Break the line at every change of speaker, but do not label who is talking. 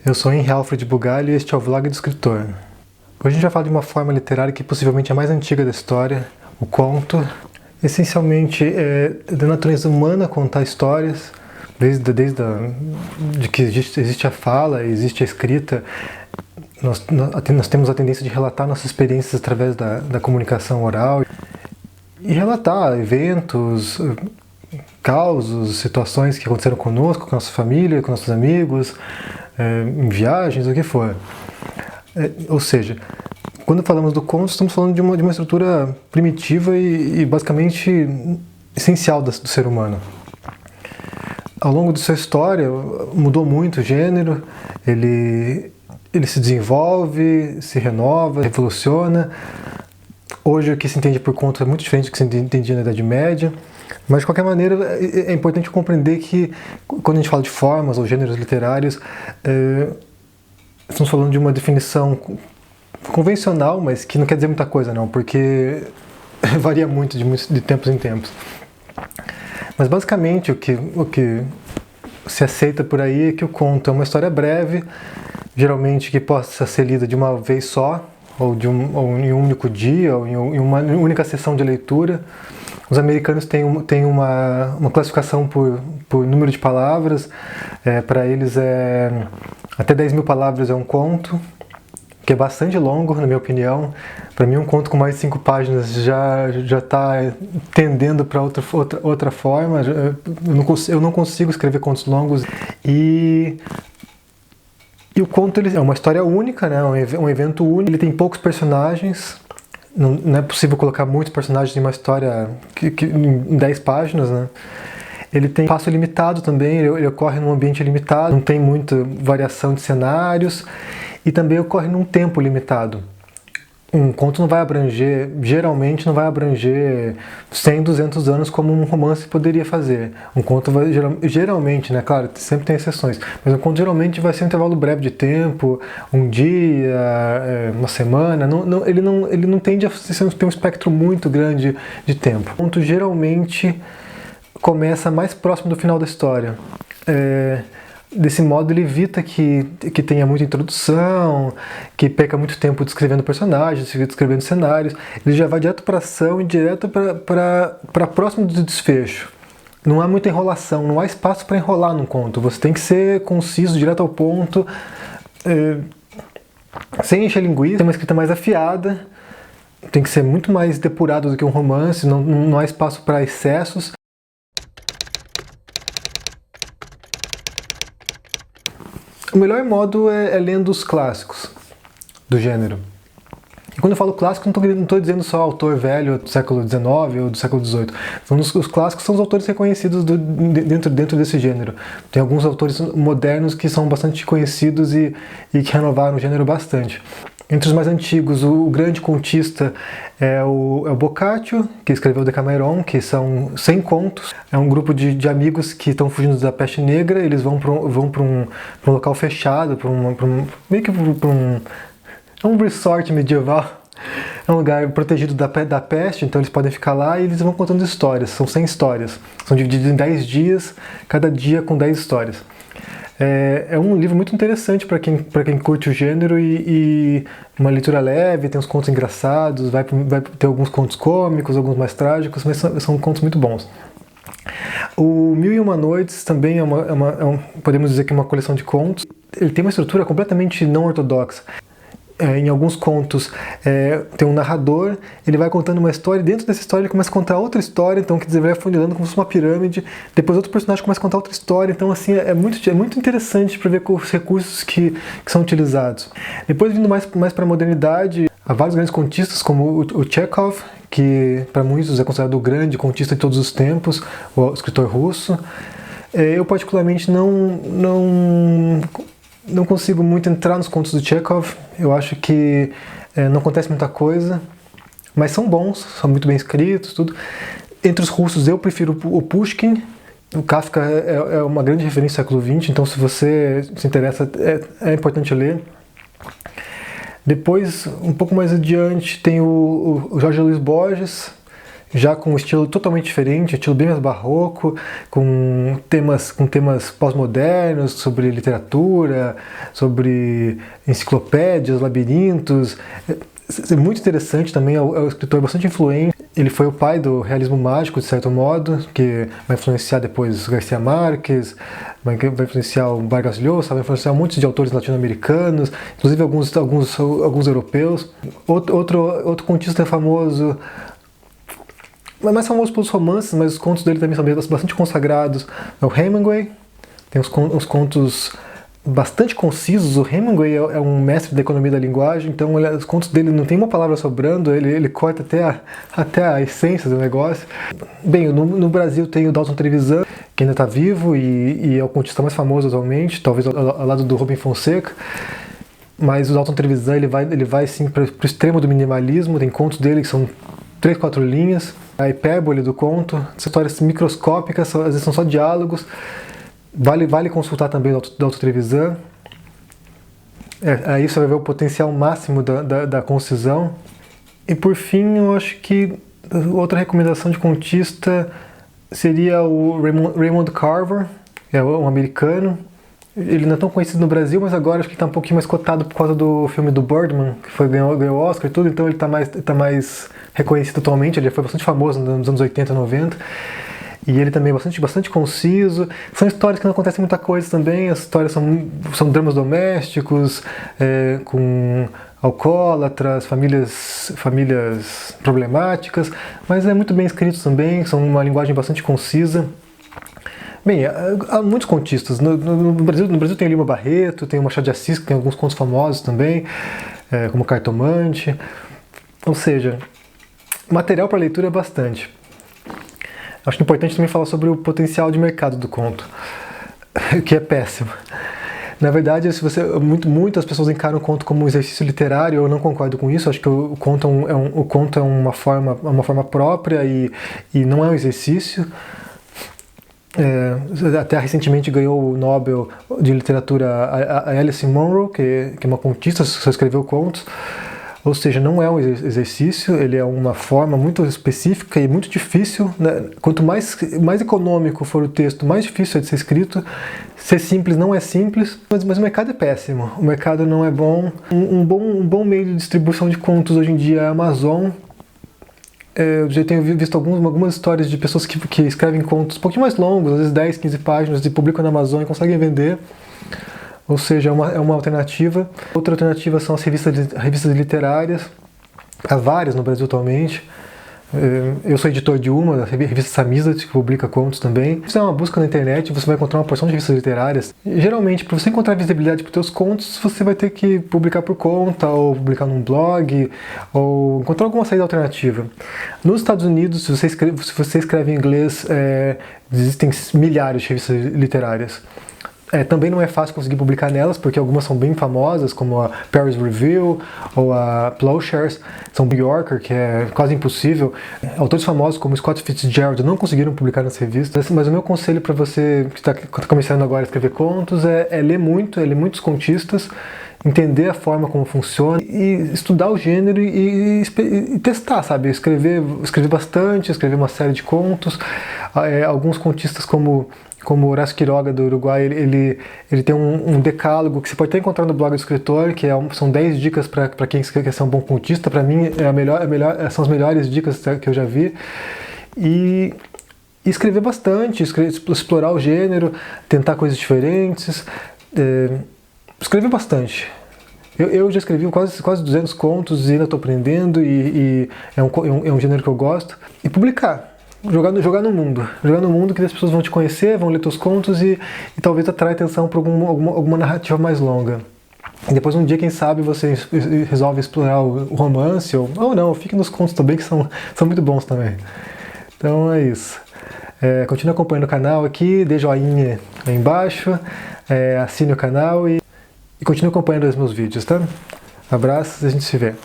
Eu sou Henri Alfred Bugalho e este é o Vlog do Escritor. Hoje a gente vai falar de uma forma literária que possivelmente é a mais antiga da história, o conto. Essencialmente é da natureza humana contar histórias, desde de que existe a fala, existe a escrita. Nós temos a tendência de relatar nossas experiências através da comunicação oral e relatar eventos, causos, situações que aconteceram conosco, com a nossa família, com nossos amigos, em viagens, o que for. Ou seja, quando falamos do conto, estamos falando de uma estrutura primitiva e basicamente essencial do ser humano. Ao longo de sua história, mudou muito o gênero, ele se desenvolve, se renova, revoluciona. Hoje o que se entende por conto é muito diferente do que se entendia na Idade Média, mas de qualquer maneira é importante compreender que quando a gente fala de formas ou gêneros literários, estamos falando de uma definição convencional, mas que não quer dizer muita coisa não, porque varia muito de tempos em tempos. Mas basicamente o que se aceita por aí é que o conto é uma história breve, geralmente que possa ser lida de uma vez só, ou em um único dia, ou em uma única sessão de leitura. Os americanos têm uma classificação por número de palavras. Para eles até 10.000 palavras é um conto, que é bastante longo, na minha opinião. Para mim, um conto com mais de 5 páginas já está tendendo para outra forma. Eu não consigo escrever contos longos. E o conto é uma história única, né? Um evento único. Ele tem poucos personagens. Não é possível colocar muitos personagens em uma história em 10 páginas, né? Ele tem espaço limitado também, ele ocorre num ambiente limitado, não tem muita variação de cenários e também ocorre num tempo limitado. Um conto não vai abranger, geralmente não vai abranger 100, 200 anos como um romance poderia fazer. Um conto vai, geralmente, né, claro, sempre tem exceções, mas um conto geralmente vai ser um intervalo breve de tempo, um dia, uma semana, ele não tende a ter um espectro muito grande de tempo. O conto geralmente começa mais próximo do final da história. Desse modo ele evita que tenha muita introdução, que perca muito tempo descrevendo personagens, descrevendo cenários. Ele já vai direto para a ação e direto para próximo do desfecho. Não há muita enrolação, não há espaço para enrolar num conto. Você tem que ser conciso, direto ao ponto, sem encher linguiça, tem uma escrita mais afiada, tem que ser muito mais depurado do que um romance, não há espaço para excessos. O melhor modo é lendo os clássicos do gênero. E quando eu falo clássico, não estou dizendo só autor velho do século XIX ou do século XVIII. Os clássicos são os autores reconhecidos dentro desse gênero. Tem alguns autores modernos que são bastante conhecidos e que renovaram o gênero bastante. Entre os mais antigos, o grande contista é o Boccaccio, que escreveu o Decameron, que são 100 contos. É um grupo de amigos que estão fugindo da peste negra, eles vão para um local fechado, é um resort medieval, é um lugar protegido da peste, então eles podem ficar lá e eles vão contando histórias, são 100 histórias. São divididos em 10 dias, cada dia com 10 histórias. É um livro muito interessante para quem curte o gênero e uma leitura leve, tem uns contos engraçados, vai ter alguns contos cômicos, alguns mais trágicos, mas são contos muito bons. O Mil e Uma Noites também podemos dizer que é uma coleção de contos. Ele tem uma estrutura completamente não ortodoxa. Em alguns contos tem um narrador, ele vai contando uma história, e dentro dessa história ele começa a contar outra história, então que vai afunilando como se fosse uma pirâmide, depois outro personagem começa a contar outra história, então assim, é muito interessante para ver os recursos que são utilizados. Depois, vindo mais para a modernidade, há vários grandes contistas, como o Chekhov, que para muitos é considerado o grande contista de todos os tempos, o escritor russo. Eu particularmente não consigo muito entrar nos contos do Chekhov, eu acho que não acontece muita coisa, mas são bons, são muito bem escritos, tudo. Entre os russos eu prefiro o Pushkin, o Kafka é uma grande referência do século XX, então se você se interessa é importante ler. Depois, um pouco mais adiante, tem o Jorge Luis Borges, já com um estilo totalmente diferente, um estilo bem mais barroco, com temas pós-modernos sobre literatura, sobre enciclopédias, labirintos. É muito interessante também, é um escritor bastante influente. Ele foi o pai do realismo mágico, de certo modo, que vai influenciar depois Garcia Marques, vai influenciar o Vargas Llosa, vai influenciar muitos de autores latino-americanos, inclusive alguns europeus. Outro contista famoso, mais famoso pelos romances, mas os contos dele também são bastante consagrados, é o Hemingway. Tem uns contos bastante concisos. O Hemingway é um mestre da economia da linguagem, então os contos dele não tem uma palavra sobrando, ele corta até a essência do negócio. Bem, no Brasil tem o Dalton Trevisan, que ainda está vivo e é o contista mais famoso atualmente, talvez ao lado do Rubem Fonseca. Mas o Dalton Trevisan ele vai sim para o extremo do minimalismo. Tem contos dele que são 3, 4 linhas. A hipérbole do conto, histórias microscópicas, às vezes são só diálogos. Vale consultar também o Dalton Trevisan. Aí você vai ver o potencial máximo da concisão. E por fim, eu acho que outra recomendação de contista seria o Raymond Carver, é um americano. Ele não é tão conhecido no Brasil, mas agora acho que está um pouquinho mais cotado por causa do filme do Birdman, que ganhou o Oscar e tudo, então ele está mais reconhecido atualmente. Ele já foi bastante famoso nos anos 80 e 90. E ele também é bastante conciso. São histórias que não acontecem muita coisa também. As histórias são dramas domésticos, com alcoólatras, famílias problemáticas, mas é muito bem escrito também, são uma linguagem bastante concisa. Bem, há muitos contistas. No Brasil tem o Lima Barreto, tem o Machado de Assis, que tem alguns contos famosos também, como Cartomante. Ou seja, material para leitura é bastante. Acho importante também falar sobre o potencial de mercado do conto, que é péssimo. Na verdade, muitas pessoas encaram o conto como um exercício literário. Eu não concordo com isso. Acho que o conto é uma forma própria e não é um exercício. Até recentemente ganhou o Nobel de Literatura a Alice Munro, que é uma contista, só escreveu contos. Ou seja, não é um exercício, ele é uma forma muito específica e muito difícil, né? Quanto mais econômico for o texto, mais difícil é de ser escrito. Ser simples não é simples, mas o mercado é péssimo. O mercado não é bom. Um bom meio de distribuição de contos hoje em dia é a Amazon. Eu já tenho visto algumas histórias de pessoas que escrevem contos um pouquinho mais longos, às vezes 10, 15 páginas, e publicam na Amazon e conseguem vender. Ou seja, é uma alternativa. Outra alternativa são as revistas literárias. Há várias no Brasil atualmente. Eu sou editor de uma, a revista Samizdat, que publica contos também. Se você der uma busca na internet, você vai encontrar uma porção de revistas literárias. E, geralmente, para você encontrar visibilidade para os seus contos, você vai ter que publicar por conta, ou publicar num blog, ou encontrar alguma saída alternativa. Nos Estados Unidos, se você escreve em inglês, existem milhares de revistas literárias. Também não é fácil conseguir publicar nelas, porque algumas são bem famosas, como a Paris Review ou a Plowshares, são New Yorker, que é quase impossível. Autores famosos como Scott Fitzgerald não conseguiram publicar nas revistas, mas o meu conselho para você que está começando agora a escrever contos é ler muitos contistas, entender a forma como funciona e estudar o gênero e testar, sabe? Escrever bastante, escrever uma série de contos. Alguns contistas como Horácio Quiroga, do Uruguai, ele tem um decálogo que você pode até encontrar no blog do escritor, que são 10 dicas para quem quer ser um bom contista. Para mim, são as melhores dicas que eu já vi. E escrever bastante, explorar o gênero, tentar coisas diferentes. Escrever bastante. Eu já escrevi quase 200 contos e ainda estou aprendendo, e é um gênero que eu gosto. E publicar. Jogar no mundo que as pessoas vão te conhecer, vão ler teus contos e talvez atraia atenção para alguma narrativa mais longa. E depois um dia, quem sabe, você resolve explorar o romance ou não, fique nos contos também, que são muito bons também. Então é isso. Continue acompanhando o canal aqui, dê joinha aí embaixo, assine o canal e continue acompanhando os meus vídeos, tá? Abraços e a gente se vê.